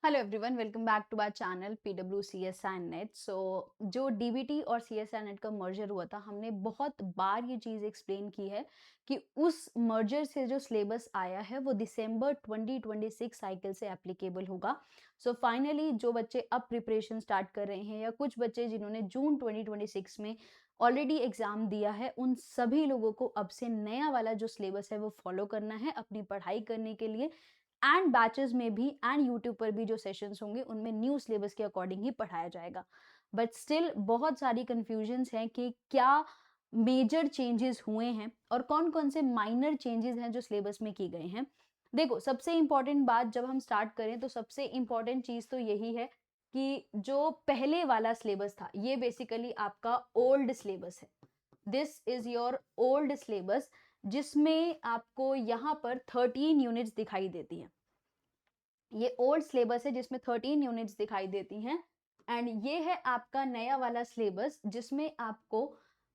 Hello everyone, welcome back to our channel PWCSI net. जो DBT और CSI net का merger हुआ था, हमने बहुत बार ये चीज़ एक्सप्लेन की है कि उस मर्जर से जो सिलेबस आया है वो दिसंबर 2026 साइकिल से एप्लीकेबल होगा। फाइनली जो बच्चे अब प्रिपरेशन स्टार्ट कर रहे हैं या कुछ बच्चे जिन्होंने जून 2026 में ऑलरेडी एग्जाम दिया है, उन सभी लोगों को अब से नया वाला जो सिलेबस है वो फॉलो करना है अपनी पढ़ाई करने के लिए। एंड बैचेस में भी एंड यूट्यूब पर भी जो सेशंस होंगे उनमें न्यू सिलेबस के अकॉर्डिंग ही पढ़ाया जाएगा। बट स्टिल बहुत सारी कंफ्यूजन्स हैं कि क्या मेजर चेंजेस हुए हैं और कौन कौन से माइनर चेंजेस हैं जो सिलेबस में की गए हैं। देखो, सबसे इंपॉर्टेंट बात जब हम स्टार्ट करें तो सबसे इंपॉर्टेंट चीज तो यही है कि जो पहले वाला सिलेबस था ये बेसिकली आपका ओल्ड सिलेबस है। This is your old syllabus, जिसमें आपको यहाँ पर 13 यूनिट्स दिखाई देती हैं। ये ओल्ड सिलेबस है जिसमें 13 यूनिट्स दिखाई देती हैं। एंड ये है आपका नया वाला सिलेबस जिसमें आपको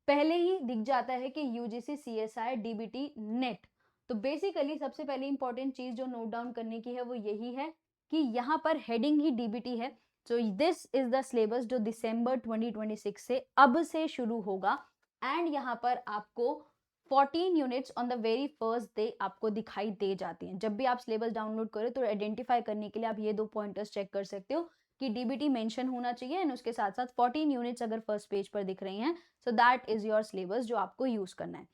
पहले ही दिख जाता है कि यूजीसी सीएसआई डीबीटी नेट। तो बेसिकली सबसे पहले इंपॉर्टेंट चीज जो नोट डाउन करने की है वो यही है कि यहाँ पर हेडिंग ही डीबीटी है। सो दिस इज द सिलेबस जो दिसंबर 2026 से अब से शुरू होगा। एंड यहाँ पर आपको 14 units on the very first day आपको दिखाई दे जाती हैं। जब भी आप सिलेबस डाउनलोड करें तो आइडेंटिफाई करने के लिए आप ये दो पॉइंटर्स चेक कर सकते हो कि डीबीटी मेंशन होना चाहिए एंड उसके साथ साथ 14 यूनिट्स अगर फर्स्ट पेज पर दिख रही हैं, so that is your syllabus जो आपको यूज करना है।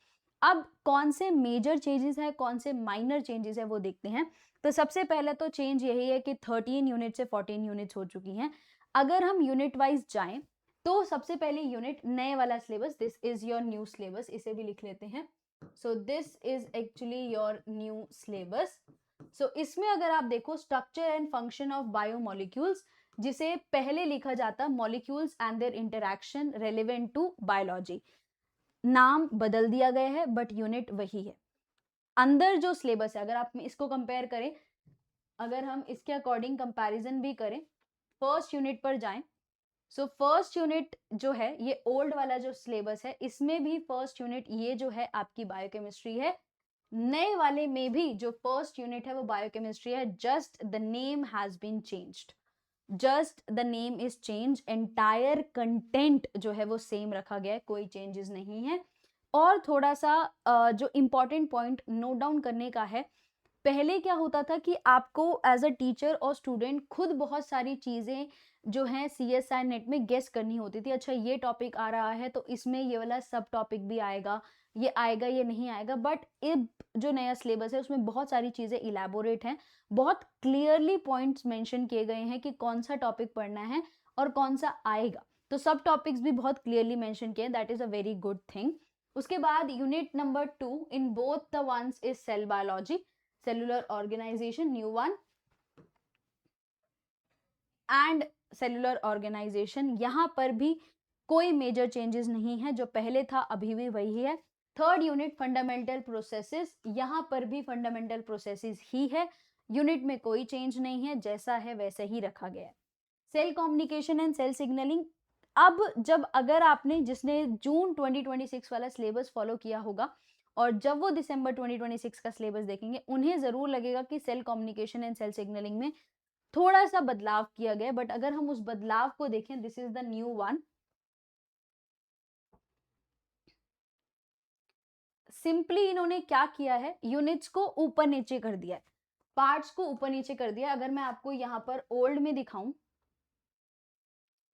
अब कौन से मेजर चेंजेस है, कौन से माइनर चेंजेस है वो देखते हैं। तो सबसे पहले तो चेंज यही है कि 13 यूनिट से 14 यूनिट्स हो चुकी हैं। अगर हम यूनिट वाइज जाएं तो सबसे पहले यूनिट नए वाला syllabus, this is your new syllabus, इसे भी लिख लेते हैं। So this is actually your new syllabus. So इसमें अगर आप देखो structure and function of biomolecules, जिसे पहले लिखा जाता molecules and their interaction relevant to biology, नाम बदल दिया गया है बट यूनिट वही है। अंदर जो सिलेबस है अगर आप इसको कंपेयर करें, अगर हम इसके अकॉर्डिंग कंपैरिजन भी करें, फर्स्ट यूनिट पर जाएं। फर्स्ट यूनिट जो है ये ओल्ड वाला जो सिलेबस है, इसमें भी फर्स्ट यूनिट ये जो है आपकी बायोकेमिस्ट्री है। नए वाले में भी जो फर्स्ट यूनिट है वो बायोकेमिस्ट्री है, just the name has been changed. Just the name is change, entire content जो है वो सेम रखा गया है, कोई चेंजेस नहीं है। और थोड़ा सा जो इंपॉर्टेंट पॉइंट नोट डाउन करने का है, पहले क्या होता था कि आपको एज अ टीचर और स्टूडेंट खुद बहुत सारी चीज़ें जो हैं सीएसआई नेट में गेस करनी होती थी। अच्छा, ये टॉपिक आ रहा है तो इसमें ये वाला सब टॉपिक भी आएगा, ये नहीं आएगा। बट अब जो नया सिलेबस है उसमें बहुत सारी चीज़ें इलेबोरेट हैं, बहुत क्लियरली पॉइंट्स मेंशन किए गए हैं कि कौन सा टॉपिक पढ़ना है और कौन सा आएगा। तो सब टॉपिक्स भी बहुत क्लियरली मेंशन किए, that is a very good thing. उसके बाद unit number 2 in both the ones is cell biology, cellular organisation new one and cellular organisation. यहां पर भी कोई मेजर चेंजेस नहीं है, जो पहले था अभी भी वही है। थर्ड यूनिट फंडामेंटल प्रोसेसेस, यहां पर भी फंडामेंटल प्रोसेसेस ही है, यूनिट में कोई चेंज नहीं है, जैसा है वैसे ही रखा गया है। Cell communication and cell signalling, अब जब अगर आपने जिसने जून 2026 वाला सिलेबस फॉलो किया होगा और जब वो दिसंबर 2026 का सिलेबस देखेंगे, उन्हें जरूर लगेगा कि cell communication and cell signalling में थोड़ा सा बदलाव किया गया। बट अगर हम उस बदलाव को देखें, this is the new one. Simply इन्होंने क्या किया है, यूनिट्स को ऊपर नीचे कर दिया है, पार्ट्स को ऊपर नीचे कर दिया। अगर मैं आपको यहाँ पर ओल्ड में दिखाऊं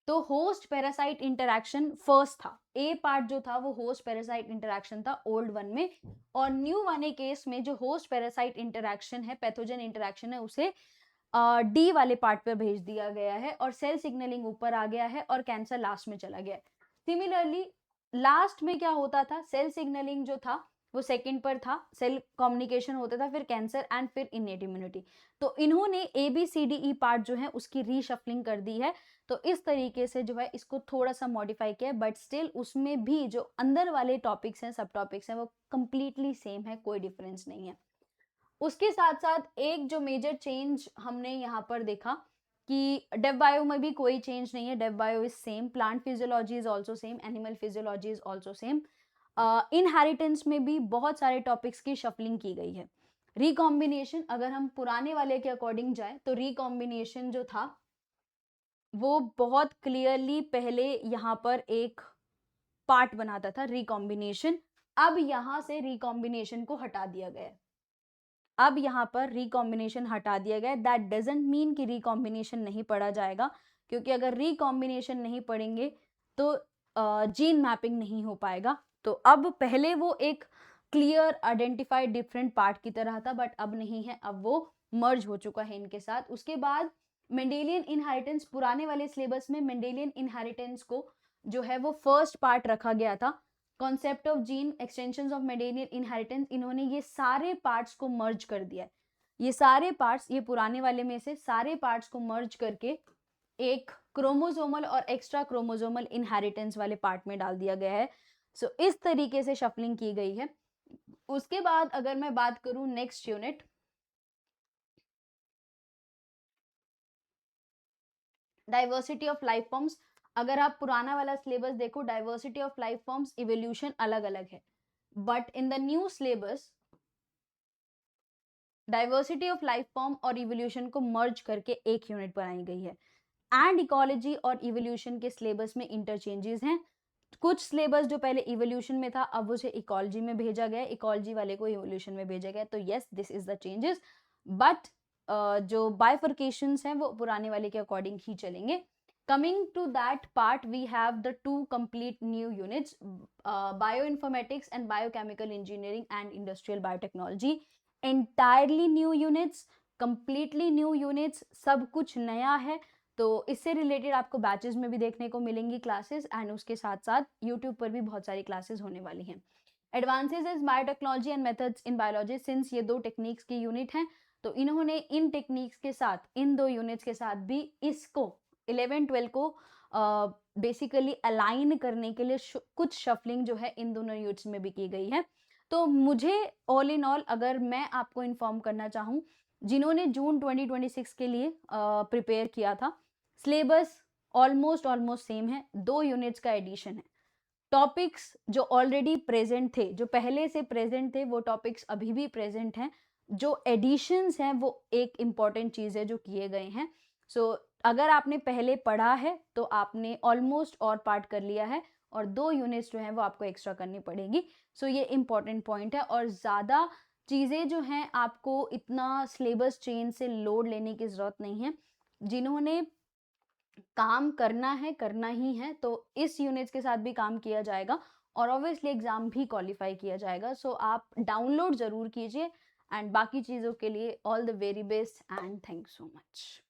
तो होस्ट पैरासाइट इंटरैक्शन फर्स्ट था, ए पार्ट जो था वो होस्ट पैरासाइट इंटरैक्शन था ओल्ड वन में। और न्यू वाले केस में जो होस्ट पैरासाइट इंटरैक्शन है, पैथोजन इंटरैक्शन है, उसे डी वाले पार्ट पर भेज दिया गया है और सेल सिग्नलिंग ऊपर आ गया है और कैंसर लास्ट में चला गया है। सिमिलरली लास्ट में क्या होता था, सेल सिग्नलिंग जो था वो सेकंड पर था, सेल कम्युनिकेशन होता था, फिर कैंसर एंड फिर इनेट इम्यूनिटी। तो इन्होंने A B C D E part जो है उसकी रीशफलिंग कर दी है। तो इस तरीके से जो है इसको थोड़ा सा मॉडिफाई किया है, बट स्टिल उसमें भी जो अंदर वाले टॉपिक्स हैं, सब टॉपिक्स हैं, वो कंप्लीटली सेम है, कोई डिफरेंस नहीं है। उसके साथ साथ एक जो मेजर चेंज हमने यहाँ पर देखा कि डेव बायो में भी कोई चेंज नहीं है, dev bio is same, plant physiology is also same, animal physiology is also same. Inheritance में भी बहुत सारे टॉपिक्स की शफलिंग की गई है। रिकॉम्बिनेशन अगर हम पुराने वाले के अकॉर्डिंग जाए तो रिकॉम्बिनेशन जो था वो बहुत क्लियरली पहले यहाँ पर एक पार्ट बनाता था रिकॉम्बिनेशन। अब यहाँ से रिकॉम्बिनेशन को हटा दिया गया है। अब यहाँ पर रिकॉम्बिनेशन हटा दिया गया है। दैट डजंट मीन कि रिकॉम्बिनेशन नहीं पढ़ा जाएगा, क्योंकि अगर रिकॉम्बिनेशन नहीं पढ़ेंगे तो जीन मैपिंग नहीं हो पाएगा। तो अब पहले वो एक क्लियर आइडेंटिफाइड डिफरेंट पार्ट की तरह था, बट अब नहीं है, अब वो मर्ज हो चुका है इनके साथ। उसके बाद मेंडेलियन इनहेरिटेंस, पुराने वाले सिलेबस में मेंडेलियन इनहेरिटेंस को जो है वो फर्स्ट पार्ट रखा गया था। Concept of gene, extensions of Mendelian inheritance, इन्होंने ये सारे पार्ट्स को मर्ज कर दिया है। ये सारे पार्ट्स, ये पुराने वाले में से सारे पार्ट्स को मर्ज करके एक क्रोमोसोमल और एक्स्ट्रा क्रोमोसोमल इनहेरिटेंस वाले पार्ट में डाल दिया गया है। सो इस तरीके से शफलिंग की गई है। उसके बाद अगर मैं बात करूं next unit, diversity of life forms. अगर आप पुराना वाला सिलेबस देखो, diversity of life forms, evolution अलग अलग है, but in the new syllabus diversity of life form और इवोल्यूशन को मर्ज करके एक यूनिट बनाई गई है। एंड इकोलॉजी और इवोल्यूशन के सिलेबस में इंटरचेंजेस हैं। कुछ सिलेबस जो पहले इवोल्यूशन में था अब उसे इकोलॉजी में भेजा गया, इकोलॉजी वाले को इवोल्यूशन में भेजा गया। तो yes, this is the changes, but जो बाइफर्केशंस हैं वो पुराने वाले के अकॉर्डिंग ही चलेंगे। Coming to that part, we have the two complete new units, bioinformatics and biochemical engineering and industrial biotechnology. Entirely new units, completely new units, सब कुछ नया है। तो इससे रिलेटेड आपको बैचेस में भी देखने को मिलेंगी क्लासेस, एंड उसके साथ साथ यूट्यूब पर भी बहुत सारी क्लासेस होने वाली हैं। Advances is biotechnology and methods in biology, since ये दो टेक्निक्स की यूनिट हैं तो इन्होंने इन टेक्निक्स के साथ, इन दो यूनिट्स के साथ भी इसको 11-12 को बेसिकली अलाइन करने के लिए कुछ शफलिंग जो है इन दोनों यूनिट्स में भी की गई है। तो मुझे ऑल इन ऑल अगर मैं आपको इन्फॉर्म करना चाहूँ, जिन्होंने जून 2026 के लिए प्रिपेयर किया था, सिलेबस ऑलमोस्ट सेम है, 2 यूनिट्स का एडिशन है। टॉपिक्स जो ऑलरेडी प्रेजेंट थे, जो पहले से प्रेजेंट थे, वो टॉपिक्स अभी भी प्रेजेंट हैं। जो एडिशंस हैं वो एक इम्पॉर्टेंट चीज़ है जो किए गए हैं। सो अगर आपने पहले पढ़ा है तो आपने ऑलमोस्ट और पार्ट कर लिया है, और 2 यूनिट्स जो हैं वो आपको एक्स्ट्रा करनी पड़ेगी। सो ये इम्पॉर्टेंट पॉइंट है, और ज़्यादा चीज़ें जो हैं आपको इतना सिलेबस चेंज से लोड लेने की ज़रूरत नहीं है। जिन्होंने काम करना है, करना ही है, तो इस यूनिट्स के साथ भी काम किया जाएगा और ऑब्वियसली एग्जाम भी क्वालिफाई किया जाएगा। सो आप डाउनलोड ज़रूर कीजिए, एंड बाकी चीज़ों के लिए all the very best and thank so much.